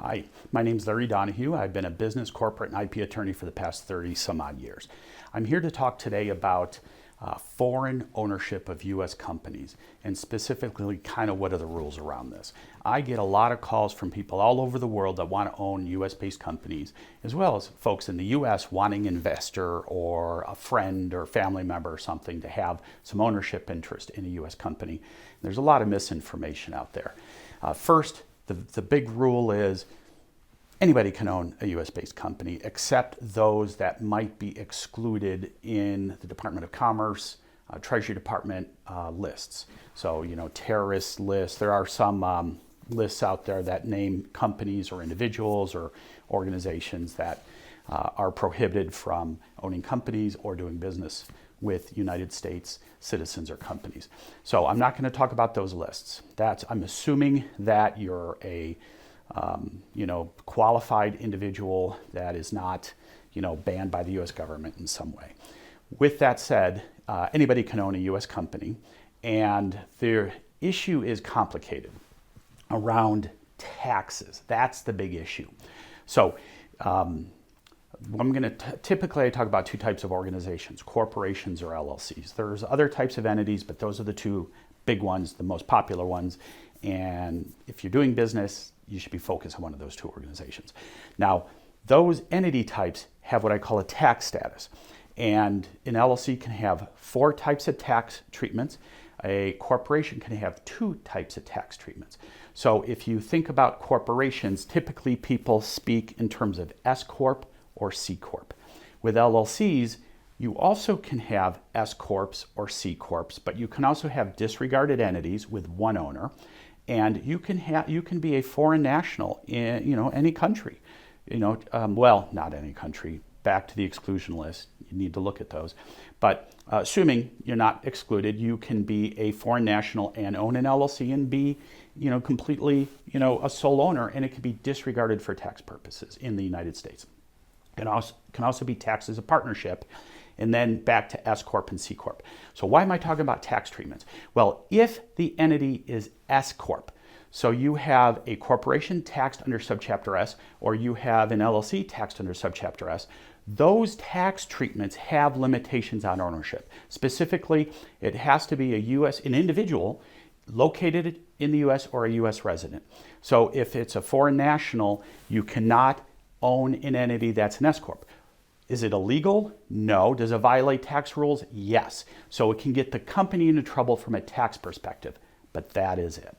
Hi, my name is Larry Donahue. I've been a business, corporate, and IP attorney for the past 30 some odd years. I'm here to talk today about foreign ownership of U.S. companies, and specifically kind of what are the rules around this. I get a lot of calls from people all over the world that want to own U.S.-based companies, as well as folks in the U.S. wanting an investor or a friend or family member or something to have some ownership interest in a U.S. company. There's a lot of misinformation out there. First, the big rule is anybody can own a U.S.-based company except those that might be excluded in the Department of Commerce, Treasury Department lists. So, terrorist lists. There are some lists out there that name companies or individuals or organizations that are prohibited from owning companies or doing business with United States citizens or companies. So I'm not going to talk about those lists. I'm assuming that you're a qualified individual that is not banned by the U.S. government in some way. With that said, anybody can own a U.S. company, and their issue is complicated around taxes. That's the big issue. So typically I talk about two types of organizations, corporations or LLCs. There's other types of entities, but those are the two big ones, the most popular ones. And if you're doing business, you should be focused on one of those two organizations. Now, those entity types have what I call a tax status. And an LLC can have 4 types of tax treatments. A corporation can have 2 types of tax treatments. So if you think about corporations, typically people speak in terms of S Corp or C Corp. With LLCs, you also can have S Corps or C Corps, but you can also have disregarded entities with one owner, and you can be a foreign national in any country. Well, not any country. Back to the exclusion list. You need to look at those. But assuming you're not excluded, you can be a foreign national and own an LLC and be completely a sole owner, and it can be disregarded for tax purposes in the United States. It can also be taxed as a partnership, and then back to S Corp and C Corp. So why am I talking about tax treatments? Well, if the entity is S Corp, so you have a corporation taxed under Subchapter S, or you have an LLC taxed under Subchapter S, those tax treatments have limitations on ownership. Specifically, it has to be an individual located in the U.S. or a U.S. resident. So if it's a foreign national, you cannot own an entity that's an S Corp. Is it illegal? No. Does it violate tax rules? Yes. So it can get the company into trouble from a tax perspective, but that is it.